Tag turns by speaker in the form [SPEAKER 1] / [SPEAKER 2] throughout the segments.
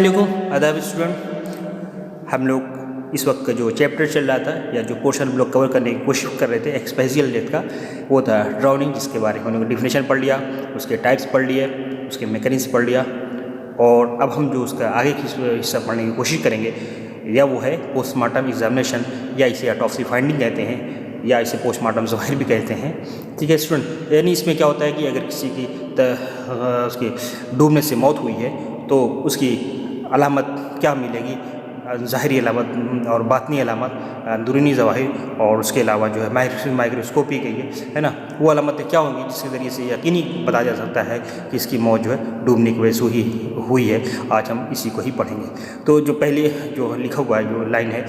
[SPEAKER 1] अस्सलामुअलैकुम आदाब स्टूडेंट। हम लोग इस वक्त का जो चैप्टर चल रहा था या जो पोर्शन हम लोग कवर करने की कोशिश कर रहे थे एक्सपेजियल डेथ का, वो था ड्राउनिंग, जिसके बारे में उन्होंने डिफिनेशन पढ़ लिया, उसके टाइप्स पढ़ लिए, उसके मैकेनिज्म पढ़ लिया। और अब हम जो उसका आगे की हिस्सा पढ़ने की कोशिश करेंगे या वो है पोस्टमार्टम एग्जामिनेशन, या इसे ऑटोप्सी फाइंडिंग कहते हैं, या इसे पोस्टमार्टम ज़वाहिर भी कहते हैं। ठीक है स्टूडेंट, यानी इसमें क्या होता है कि अगर किसी की उसकी डूबने से मौत हुई है तो उसकी अलामत क्या मिलेगी, ज़ाहिरी अलामत और बातनी अलामत, अंदरूनी ज़वाहिर, और उसके अलावा जो है माइक्रोस्कोपी की है ना, वो अलामतें क्या होंगी जिसके ज़रिए से यकीनी बताया जा सकता है कि इसकी मौत जो है डूबने की वजह से हुई है। आज हम इसी को ही पढ़ेंगे। तो जो पहले जो लिखा हुआ है जो लाइन है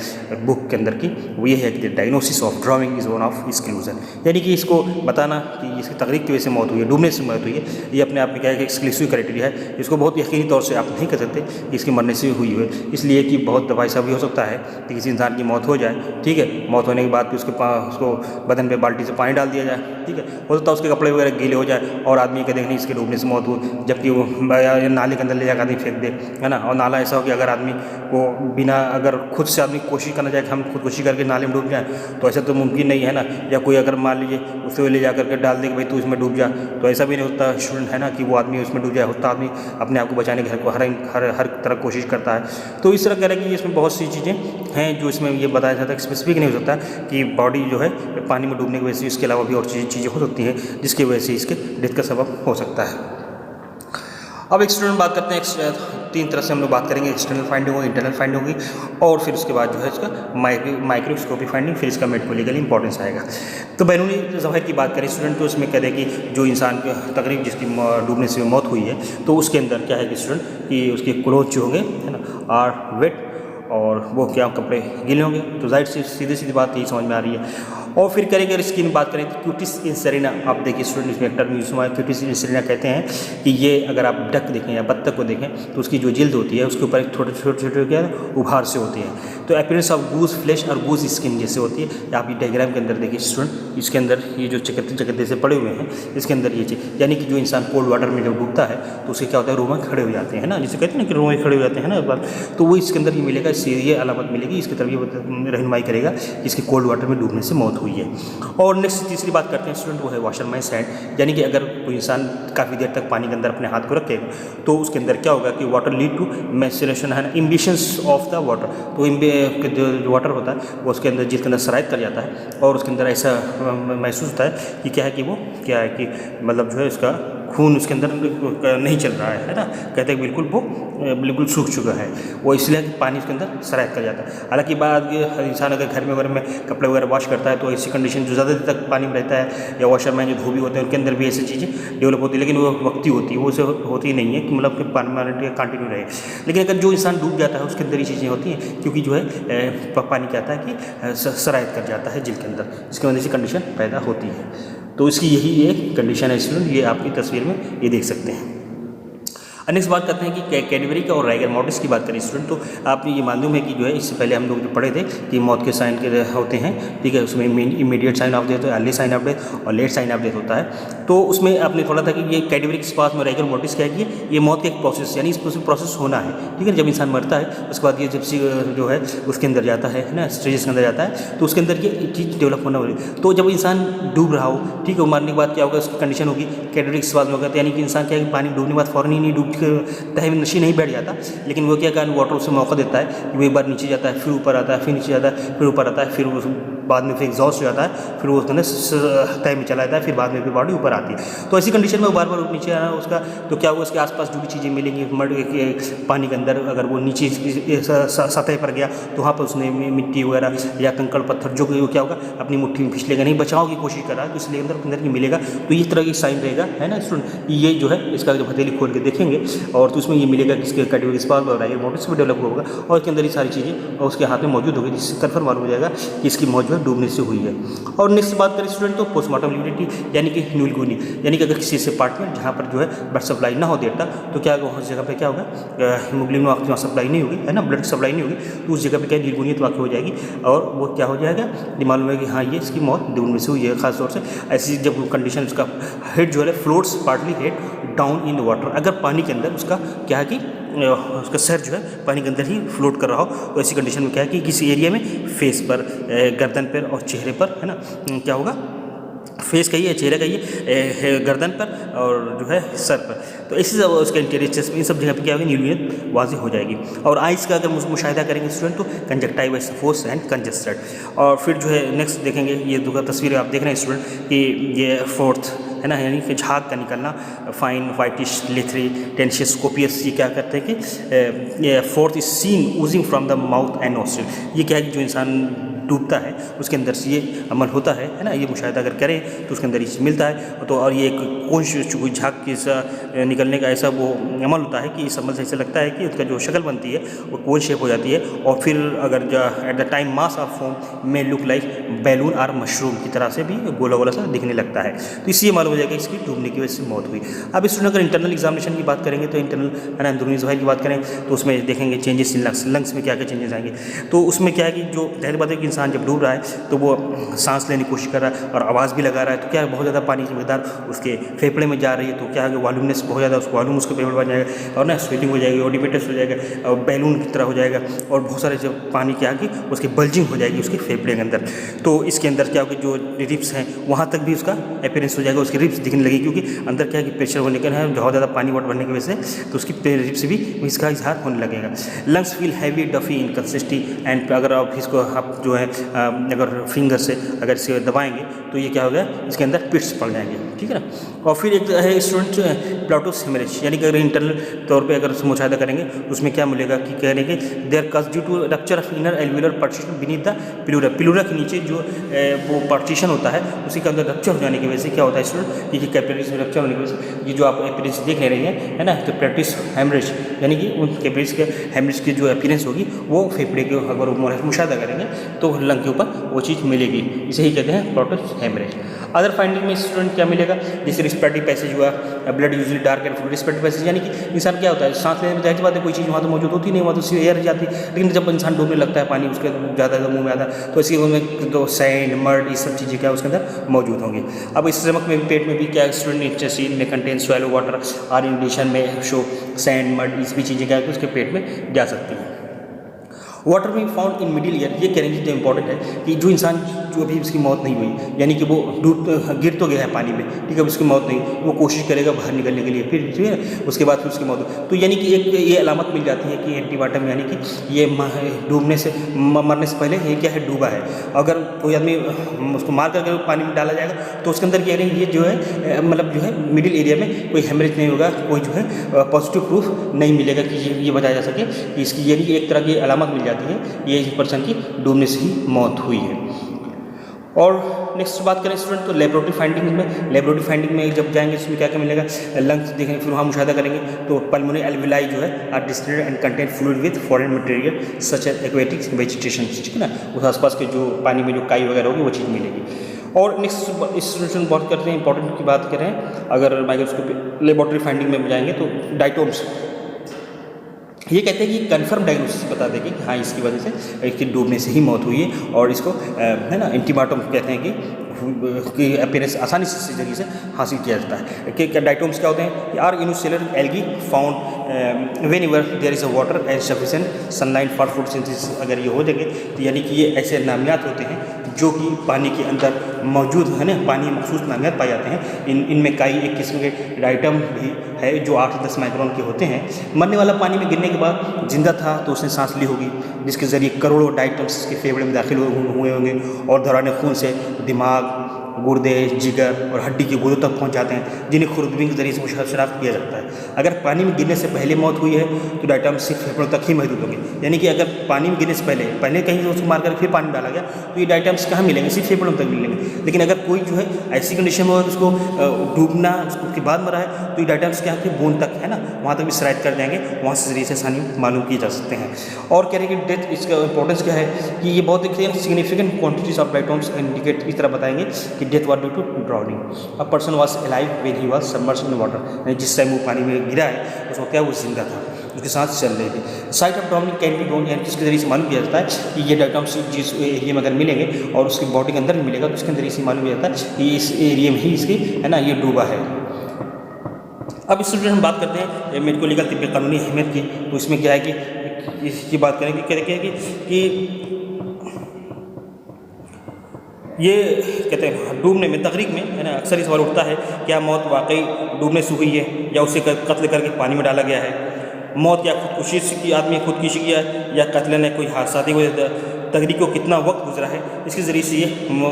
[SPEAKER 1] बुक के अंदर की, वो ये है कि diagnosis of drowning is one of exclusion, यानी कि इसको बताना कि इसकी तकरीक की वजह से मौत हुई है, डूबने से मौत हुई है, ये अपने आप में क्या है कि एक्सक्लूसिव क्राइटेरिया है। इसको बहुत यकीनी तौर से आप नहीं कर सकते कि इसके मरने से हुई है, इसलिए कि बहुत दफ़ा ऐसा भी हो सकता है कि किसी इंसान की मौत हो जाए, ठीक है, मौत होने के बाद फिर उसको बदन पे बाल्टी से पानी डाल दिया जाए, ठीक है, हो सकता है उसके कपड़े वगैरह गीले हो जाए और आदमी के देखने इसके डूबने से मौत हुई, जबकि वो नाले के अंदर ले जाकर आदमी फेंक दे, है ना। और नाला ऐसा हो कि अगर आदमी को बिना, अगर खुद से आदमी कोशिश करना चाहे कि हम खुदकुशी करके नाले में डूब जाए, तो ऐसा तो मुमकिन नहीं है ना। या कोई अगर मान लीजिए उसे ले जा करके डाल दे कि भाई तू इसमें डूब जा, तो ऐसा भी नहीं होता स्टूडेंट, है ना, कि वो आदमी उसमें डूब जाए। होता आदमी अपने आप को बचाने की हर तरह कोशिश करता है। तो इस तरह कह रहे हैं कि इसमें बहुत सी चीज़ें हैं जो इसमें ये बताया जाता है, स्पेसिफिक नहीं हो सकता कि बॉडी जो है पानी में डूबने की वजह से, इसके अलावा भी और चीज़ें हो सकती हैं जिसकी वजह से इसके डेथ का सबब हो सकता है। अब एक स्टूडेंट बात करते हैं, तीन तरह से हम लोग बात करेंगे, एक्सटर्नल फाइंडिंग होगी, इंटरनल फाइंडिंग होगी, और फिर उसके बाद जो है इसका माइक्रोस्कोपी फाइंडिंग, फिर इसका मेडिकल इंपॉर्टेंस आएगा। तो बैरूनी ज़वाहिर की बात करें स्टूडेंट, तो इसमें कह दें कि जो इंसान की तकरीब जिसकी डूबने से मौत हुई है, तो उसके अंदर क्या है कि स्टूडेंट कि उसके क्लोथ जो होंगे, है ना, आर वेट, और वो क्या कपड़े गीले होंगे। तो जाहिर से सीधी बात यही समझ में आ रही है। और फिर करेंगे इसकी बात करें तो क्यूटिस इंसरिना, आप देखिए स्टूडेंट इसमें एक टर्म यूज हुआ है, क्यूटिस इंसरिना कहते हैं कि ये अगर आप डक देखें या बत्तख को देखें तो उसकी जो जिल्द होती है उसके ऊपर एक छोटे क्या उभार से होती है। तो अपीयरेंस ऑफ गूज फ्लैश और गूज स्किन जैसे होती है। आप ये डायग्राम के अंदर देखिए स्टूडेंट, इसके अंदर ये जो चकत्ते से पड़े हुए हैं, इसके अंदर ये चीज़, यानी कि जो इंसान कोल्ड वाटर में जब डूबता है तो उसके क्या होता है, रोमा खड़े हो जाते हैं ना, जिसे कहते हैं ना कि रोमा खड़े हो जाते हैं ना एक बार, तो वो इसके अंदर ये मिलेगा, ये अलामत मिलेगी, इसकी तरफ ये रहनुमाई करेगा कि इसके कोल्ड वाटर में डूबने से मौत हुई है। और नेक्स्ट तीसरी बात करते हैं स्टूडेंट, वो है वाशरमैन सैंड, यानी कि अगर कोई इंसान काफ़ी देर तक पानी के अंदर अपने हाथ को रखेगा तो उसके अंदर क्या होगा कि वाटर लीड टू मैसेरेशन है, इम्बिशंस ऑफ द वाटर। तो जो वाटर होता है वो उसके अंदर, जिसके अंदर सरायत कर जाता है, और उसके अंदर ऐसा महसूस होता है कि क्या है कि वो क्या है कि मतलब जो है इसका खून उसके अंदर नहीं चल रहा है ना, कहते हैं बिल्कुल वो बिल्कुल सूख चुका है, वो इसलिए कि पानी उसके अंदर सरायत कर जाता है। हालांकि बाद इंसान अगर घर में वगैरह में कपड़े वगैरह वॉश करता है तो ऐसी कंडीशन जो ज़्यादा देर तक पानी में रहता है, या वॉशर में जो धोबी होते हैं उनके अंदर भी ऐसी चीज़ें डेवलप होती है, लेकिन वो वक्ती होती है, वो उसे होती नहीं है कि मतलब कि परमानेंट या कंटिन्यू रहे। लेकिन अगर जो इंसान डूब जाता है उसके अंदर ये चीज़ें होती हैं, क्योंकि जो है पानी क्या आता है कि सरायत कर जाता है जिल के अंदर, इसकी वजह से कंडीशन पैदा होती है। तो इसकी यही एक कंडीशन है स्टूडेंट, ये आपकी तस्वीर में ये देख सकते हैं। नेक्स्ट बात करते हैं कि कैडबरी का और राइगर मॉर्टिस की बात करें स्टूडेंट, तो आपने ये मालूम है कि जो है इससे पहले हम लोग जो पढ़े थे कि मौत के साइन के होते हैं, ठीक है, उसमें immediate sign of death, early sign of death और लेट साइन ऑफ डेथ होता है। तो उसमें आपने पढ़ा था कि ये कैडबरी के पास में राइगर मॉर्टिस क्या है कि ये मौत का एक प्रोसेस, यानी इस प्रोसेस होना है, ठीक है। जब इंसान मरता है उसके बाद ये जब जो है उसके अंदर जाता है ना, स्टेजेस के अंदर जाता है, तो उसके अंदर ये चीज़ डेवलप होना होगी। तो जब इंसान डूब रहा हो, ठीक है, मरने के बाद क्या होगा, उसकी कंडीशन होगी कैडबरी के बाद में होगा, यानी कि इंसान क्या है कि पानी डूबने के बाद फ़ौरन ही नहीं डूब तह में नशी नहीं बैठ जाता, लेकिन वो क्या कारण वाटर उसे मौका देता है कि वो एक बार नीचे जाता है, फिर ऊपर आता है, फिर नीचे जाता है, फिर ऊपर आता है, फिर बाद में फिर एग्जॉस्ट हो जाता है, फिर वो उसके अंदर तह में चला जाता है, फिर बाद में फिर बॉडी ऊपर आती है। तो ऐसी कंडीशन में बार बार नीचे आना उसका, तो क्या होगा उसके आसपास जो भी चीज़ें मिलेंगी पानी के अंदर, अगर वो नीचे सतह पर गया तो वहाँ पर उसने मिट्टी वगैरह या कंकड़ पत्थर जो क्या होगा अपनी मुट्ठी में फिसलेगा नहीं, बचाव की कोशिश कर रहा है, इसलिए अंदर ही मिलेगा। तो इस तरह की साइन रहेगा, है ना स्टूडेंट, ये जो है इसका जो हथेली खोल के देखेंगे और तो उसमें ये मिलेगा कि इसके कैडबरी स्पार्क और राइगर मॉर्टिस भी डेवलप होगा, और इसके अंदर ये सारी चीज़ें और उसके हाथ में मौजूद होगी, जिससे कन्फर्म मालूम हो जाएगा कि इसकी मौत जो है डूबने से हुई है। और नेक्स्ट बात करें स्टूडेंट, तो पोस्टमार्टम लिबिडिटी, यानी कि न्यूलगुनी, यानी कि अगर किसी ऐसे पार्ट में जहाँ पर जो है ब्लड सप्लाई ना हो देर तक, तो क्या होगा उस जगह पे क्या होगा, हीमोग्लोबिन वहाँ सप्लाई नहीं होगी, है ना, ब्लड सप्लाई नहीं होगी, तो उस जगह पे क्या न्यूलगुनियत वाक़ई हो जाएगी, और वो क्या हो जाएगा, ये मालूम है कि हाँ ये इसकी मौत डूबने से हुई है। खासतौर से ऐसी जब कंडीशन उसका हेड जो है floats partly head down in water, अगर पानी के अंदर उसका क्या है कि उसका सर जो है पानी के अंदर ही फ्लोट कर रहा हो। तो ऐसी कंडीशन में क्या है कि किसी एरिया में फेस पर, गर्दन पर और चेहरे पर, है ना, क्या होगा, फेस का ही है, चेहरे का ही है, गर्दन पर और जो है सर पर। तो इसी सब उसके इंटीरियर चेस्ट, इन सब जगह पे क्या होगी, न्यूक्लियत वाजी हो जाएगी। और आइज़ का अगर मुशाहिदा करेंगे स्टूडेंट तो कंजक्टाइविस फोर्स एंड कंजस्टेड। और फिर जो है नेक्स्ट देखेंगे, ये दो तस्वीरें आप देख रहे हैं स्टूडेंट कि ये फोर्थ है ना, यानी कि झाग का निकलना, फाइन वाइटिश लिथरी टेंशियस कोपियस। ये क्या करते हैं कि ये fourth is seen oozing from the mouth and nostril. ये क्या है कि जो इंसान डूबता है उसके अंदर से ये अमल होता है ना, ये मुशाहिदा अगर करें तो उसके अंदर ये चीज़ मिलता है। तो और ये एक कोई झाग की निकलने का ऐसा वो अमल होता है कि इस अमल से ऐसा लगता है कि उसका जो शक्ल बनती है वो कोन शेप हो जाती है। और फिर अगर at the time mass of form में लुक लाइक बैलून और मशरूम की तरह से भी गोला गोला सा दिखने लगता है। तो इसलिए मालूम हो जाएगा इसकी डूबने की वजह से मौत हुई। अब इस अगर इंटरनल एग्जामिनेशन की बात करेंगे तो इंटरनल है ना, अंदरूनी ज़वाहिर की बात करें तो उसमें देखेंगे चेंजेस इन लंग्स में क्या क्या चेंजेस आएंगे। तो उसमें क्या है कि जो जाहिर बात है कि इंसान जब डूब रहा है तो वो सांस लेने की कोशिश कर रहा है और आवाज़ भी लगा रहा है। तो क्या है, बहुत ज़्यादा पानी की मकदार उसके फेफड़े में जा रही है। तो क्या है कि वॉल्यूमनेस बहुत ज़्यादा, उसको वॉल्यूम उसके फेफड़े बन जाएगा और ना स्वेलिंग हो जाएगी, ऑडिमेटस हो जाएगा और बैलून की तरह हो जाएगा। और बहुत सारे जब पानी क्या कि उसकी बल्जिंग हो जाएगी उसके फेफड़े के अंदर। तो इसके अंदर क्या होगा, जो रिब्स हैं वहाँ तक भी उसका अपीयरेंस हो जाएगा, उसकी रिब्स दिखने लगेगी। क्योंकि अंदर क्या है कि प्रेशर होने का है, बहुत ज़्यादा पानी वाट बढ़ने की वजह से तो उसकी रिब्स भी इसका इजहार होने लगेगा। Lungs feel heavy doughy inconsistency and अगर आप इसको आप जो है अगर फिंगर से अगर इसे दबाएंगे तो ये क्या होगा, इसके अंदर पिट्स पड़ जाएंगे, ठीक है ना। और फिर एक है स्टूडेंट जो है प्लाटोस हेमरेज, यानी कि अगर इंटरनल तौर पे अगर मुशाहिदा करेंगे उसमें क्या मिलेगा कि कह रहे हैं कि they're cause due to rupture of inner alveolar partition beneath the pleura. Pleura के नीचे जो वो पार्टीशन होता है उसी के अंदर रप्चर हो जाने की वजह से क्या होता है स्टूडेंट, ये कैपिलरीज में रप्चर होने की वजह से ये जो आप अपीयरेंस देख रहे हैं है ना, तो प्लाटोस हेमरेज यानी कि उन कैपिलरीज के हेमरेज की जो अपीयरेंस होगी वो फेफड़े के अगर मुशाहिदा करेंगे तो लंग के ऊपर वो चीज़ मिलेगी। इसे ही कहते हैं प्लाटोस हेमरेज। अदर फाइंडिंग में स्टूडेंट क्या मिलेगा, जैसे रिस्पिरेटरी पैसेज हुआ, blood usually dark and fluid. Respiratory passage यानी कि इंसान क्या होता है, सांस लेने में जाहिर बात है कोई चीज़ वहाँ तो मौजूद होती नहीं, वहाँ तो सिर्फ एयर जाती है। लेकिन जब इंसान डूबने लगता है पानी उसके ज़्यादा मुँह में आता है तो इसके में तो सैंड मड ये सब चीज़ें क्या उसके अंदर मौजूद होंगी। अब इस स्टमक में पेट में भी क्या स्टूडेंट इंटेस्टाइन में कंटेन स्वैलो वाटर और इन एडिशन में शो सैंड मड इस भी चीज़ें क्या है उसके पेट में जा सकती हैं। Water being found in middle ear, ये करेंगे जो इंपॉर्टेंट है कि जो इंसान जो अभी उसकी मौत नहीं हुई यानी कि वो गिर तो गया है पानी में, ठीक है, उसकी मौत नहीं, वो कोशिश करेगा बाहर निकलने के लिए, फिर ठीक है उसके बाद फिर उसकी मौत हो। तो यानी कि एक ये अलामत मिल जाती है कि एंटीबाटम यानी कि ये डूबने से मरने से पहले ये क्या है डूबा है। अगर कोई आदमी उसको मार करके पानी में डाला जाएगा तो उसके अंदर क्या करेंगे, ये जो है मतलब जो है मिडिल एरिया में कोई हेमरेज नहीं होगा, कोई जो है पॉजिटिव प्रूफ नहीं मिलेगा कि ये बताया जा सके कि इसकी यानी कि एक तरह की अलामत मिल जाती है ये इस पर्सन की डूबने से ही मौत हुई है। और नेक्स्ट बात करें स्टूडेंट तो लेबोरेटरी फाइंडिंग में, लेबोरेटरी फाइंडिंग में जब जाएंगे इसमें क्या क्या मिलेगा, लंग्स देखेंगे, फिर वहाँ मुशाहिदा करेंगे तो पल्मोनरी एल्विलाई जो है are distended and contain fluid with foreign material such as aquatic vegetation, ठीक है ना, उस आसपास के जो पानी में जो काई वगैरह होगी वो चीज़ मिलेगी। और नेक्स्ट स्टूडेंट बात करते हैं इंपॉर्टेंट की बात करें, अगर माइक्रोस्कोपी लेबोरेटरी फाइंडिंग में जाएंगे तो डाइटोम्स, ये कहते हैं कि कंफर्म डायग्नोसिस बता देंगे कि हाँ इसकी वजह से इसकी डूबने से ही मौत हुई है और इसको है ना एंटीबाटम कहते हैं कि अपीयरेंस आसानी से जरिए से हासिल किया जाता है। कि डाइटोम्स क्या होते हैं, are unicellular algae found whenever there is a water and sufficient sunlight for photosynthesis. अगर ये हो जाएंगे तो यानी कि ये ऐसे नामियात होते हैं जो कि पानी के अंदर मौजूद है ना, पानी मखसूस नामियात पाए जाते हैं। इनमें कई एक किस्म के डाइटम भी है जो 8-10 माइक्रोन के होते हैं। मरने वाला पानी में गिरने के बाद जिंदा था तो उसने सांस ली होगी जिसके ज़रिए करोड़ों डाइटम्स के फेफड़े में दाखिल हुए होंगे और दौरान खून से दिमाग, गुर्दे, जिगर और हड्डी के गुर्दों तक पहुंच जाते हैं जिन्हें खुरदबीन के जरिए से शनाख्त किया जाता है। अगर पानी में गिरने से पहले मौत हुई है तो डाइटम्स सिर्फ फेफड़ों तक ही महदूद होंगे, यानी कि अगर पानी में गिरने से पहले कहीं उसको मारकर फिर पानी में डाला गया तो ये डाइटम्स कहाँ मिलेंगे, सिर्फ फेफड़ों तक मिलेंगे। लेकिन अगर कोई जो है ऐसी कंडीशन में उसको डूबना उसके बाद मरा है तो ये डाइटम्स क्या है बोन तक है ना, वहाँ तक भी सरायत कर जाएंगे, वहाँ से जरिए से आसानी मालूम किए जा सकते हैं। और कह रहे हैं कि डेथ, इसका इंपॉर्टेंस क्या है कि ये बहुत significant quantities of diatoms indicate इस तरह बताएंगे कि death was due to drowning. A person was alive when he was submerged in water, जिस टाइम वो पानी में गिरा है उस वक्त क्या वो जिंदा था, उसके साथ चल रहे थे। Site of drowning can be known, यानी जिसके जरिए से मालूम किया जाता है कि ये डाइटम्स जिस एरिया में अगर मिलेंगे और उसकी बॉडी के अंदर भी मिलेगा तो उसके अंदर इसे मालूम किया जाता है कि इस एरिया में ही इसकी है ना ये डूबा है। अब स्टूडेंट हम बात करते हैं मेडिको लीगल तिब्बी कानूनी अहमियत की। तो इसमें क्या है कि इसकी बात करें कि कहते हैं कि ये कहते हैं डूबने में तहरीक में है ना अक्सर ही सवाल उठता है क्या मौत वाकई डूबने से हुई है या उसे कत्ल करके पानी में डाला गया है। मौत या खुदकुशी की आदमी खुदकुशी किया या कत्ल ने कोई हादसाती वजह तहरीक को कितना वक्त गुजरा है, इसके ज़रिए से ये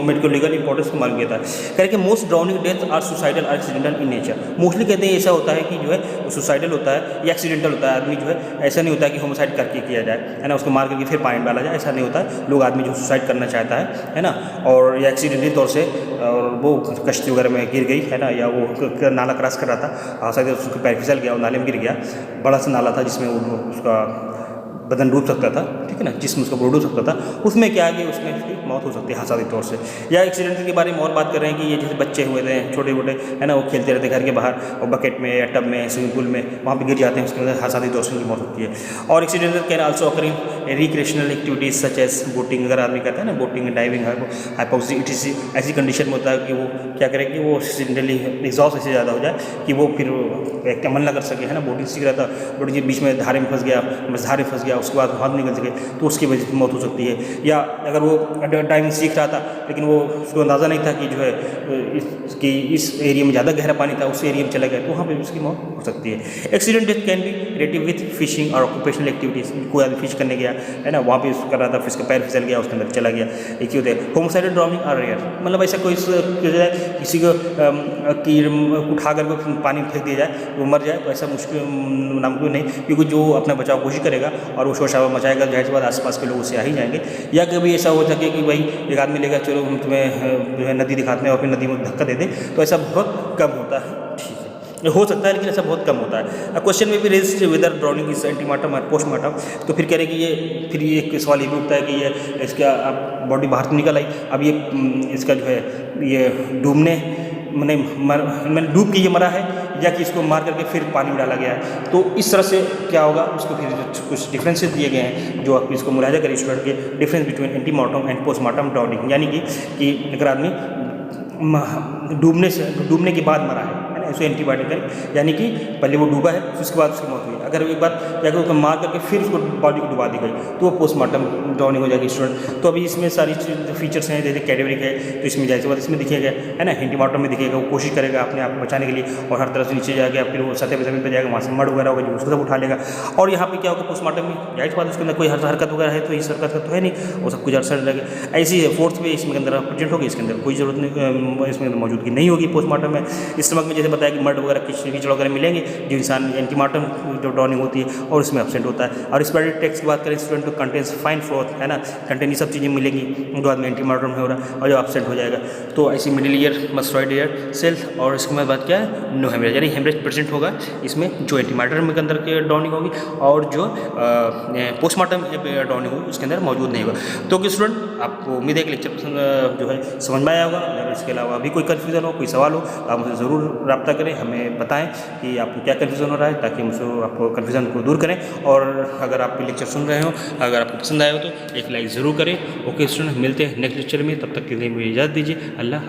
[SPEAKER 1] मेडिको लीगल इंपॉर्टेंस को मालूम किया था। कह रहे कि most drowning death are suicidal or accidental in nature. Mostly कहते हैं ऐसा होता है कि जो है वो सुसाइडल होता है या एक्सीडेंटल होता है। आदमी जो है ऐसा नहीं होता है कि होमोसाइड करके किया जाए है ना, उसको मार करके फिर पानी में डाला जाए, ऐसा नहीं होता है। लोग आदमी जो सुसाइड करना चाहता है ना, और या एक्सीडेंटली तौर से और वो कश्ती वगैरह में गिर गई है ना, या वो नाला क्रॉस कर रहा था, शायद उसका पैर फिसल गया और नाले में गिर गया। बड़ा सा नाला था जिसमें उसका बदन डूब सकता था, ठीक है ना, जिसमें उसका बॉडी डूब सकता था। उसमें क्या है कि उसमें उसकी मौत हो सकती है हादसाती तौर से। या एक्सीडेंट के बारे में और बात कर रहे हैं कि ये जैसे बच्चे हुए थे छोटे मोटे है ना, वो खेलते रहते घर के बाहर और बकेट में या टब में स्विमिंग पूल में वहाँ पे गिर जाते हैं, उसके अंदर हादसाती तौर से उनकी मौत होती है। और accidental can also occur in recreational activities such as boating. अगर आदमी कहता है ना बोटिंग डाइविंग हाइपोक्सी, ऐसी कंडीशन में होता है कि वो क्या करें कि वो एक्सीडेंटली एग्जॉस्ट ऐसे ज़्यादा हो जाए कि वो फिर मन ना कर सके है ना, बोटिंग सीख रहा था, बोटिंग के बीच में धारे में फंस गया, बस धारे फंस गया, उसके बाद हाथ निकल सके तो उसकी वजह से मौत हो सकती है। या अगर वो डाइविंग सीख रहा था लेकिन वो उसको अंदाज़ा नहीं था कि जो है इस एरिया में ज़्यादा गहरा पानी था, उस एरिया में चला गया तो वहाँ पर उसकी मौत हो सकती है। Accident death can be related with fishing और ऑक्यूपेशनल एक्टिविटीज़। कोई आदमी फिश करने गया है ना, वहाँ पे कर रहा था, फिश का पैर फिसल गया, उसके अंदर चला गया, एक ही होता है। होमोसाइडल ड्राउनिंग आर रेयर, मतलब ऐसा कोई किसी को उठा कर पानी में फेंक दिया जाए वो मर जाए तो ऐसा मुश्किल नामुमकिन नहीं, क्योंकि जो अपना बचाव कोशिश करेगा और वो शोर शराबा मचाएगा, जाहिर सी बात आसपास के लोग उससे आ ही जाएंगे। या कभी ऐसा हो सके कि भाई एक आदमी लेगा चलो हम तुम्हें जो है नदी दिखाते हैं और फिर नदी में धक्का दे दे, तो ऐसा बहुत कम होता है, ठीक है, हो सकता है लेकिन ऐसा बहुत कम होता है। क्वेश्चन में भी raise whether drowning is antemortem और पोस्टमार्टम। तो फिर कह रहे कि ये फिर ये एक सवाल ये भी उठता है कि ये इसका बॉडी बाहर तो निकल आई, अब ये इसका जो है ये डूबने मैंने डूब के ये मरा है या कि इसको मार करके फिर पानी में डाला गया है। तो इस तरह से क्या होगा उसको फिर कुछ डिफरेंसेस दिए गए हैं जो आप इसको मुलाहिजा करें स्टूडेंट के, difference between antemortem and postmortem drowning. यानी कि अगर आदमी डूबने के बाद मरा है ना, उसको एंटीबायोटिक करें, यानी कि पहले वो डूबा है उसके बाद उसकी मौत हुई। अगर एक बार या उसको मार करके फिर उसको बॉडी को डुबा दी गई तो वो पोस्टमार्टम ड्राउनिंग हो जाएगी स्टूडेंट। तो अभी इसमें सारी फीचर्स हैं, जैसे कैटेगरी है तो इसमें जाहिर सी बात इसमें दिखेगा है ना, एंटीमार्टम में दिखेगा, वो कोशिश करेगा अपने आप को बचाने के लिए और हर तरह से नीचे जाएगा, फिर वो सतह ज़मीन पर जाएगा, वहाँ से मड वगैरह होगा जो उसको सब उठा लेगा। और यहाँ पे क्या होगा पोस्टमार्टम में जाहिर सी बात उसके अंदर कोई हरकत वगैरह है तो इस हरकत का तो है नहीं, वो सब कुछ अरसर लगे। ऐसी फोर्थ पे इसमें अंदर प्रेजेंट होगी, इसके अंदर कोई जरूरत नहीं, इसमें मौजूदगी नहीं होगी पोस्टमार्टम में। स्टमक में जैसे बताया कि मड वगैरह कीचड़ वगैरह मिलेंगे जो इंसान एंटीमार्टम जो ड्राउनिंग होती है और इसमें एब्सेंट होता है। और रिस्पिरेटरी टेक्स्ट की बात करें स्टूडेंट तो कंटेन्स फाइन फ्लोथ है ना, कंटेन ये सब चीज़ें मिलेंगी जो आदमी एंटीमार्टम में हो रहा है और जो एब्सेंट हो जाएगा। तो ऐसी मिडिल ईयर मस्टॉइड ईयर सेल्फ और इसके बाद बात क्या है नो हेमरेज, यानी हेमरेज प्रेजेंट होगा इसमें जो एंटीमार्टम के अंदर के ड्राउनिंग होगी और जो पोस्टमार्टम ड्राउनिंग होगी उसके अंदर मौजूद नहीं होगा। तो कि स्टूडेंट आपको उम्मीद है कि लेक्चर जो है समझ में आया होगा। अगर इसके अलावा भी कोई कन्फ्यूज़न हो, कोई सवाल हो तो आप मुझे ज़रूर रब्ता करें, हमें बताएं कि आपको क्या कन्फ्यूज़न हो रहा है ताकि मुझे आपको कन्फ्यूज़न को दूर करें। और अगर आप लेक्चर सुन रहे हो, अगर आपको पसंद आया हो तो एक लाइक ज़रूर करें। ओके स्टूडेंट, मिलते हैं नेक्स्ट लेक्चर में, तब तक के लिए मुझे इजाज़त दीजिए। अल्लाह।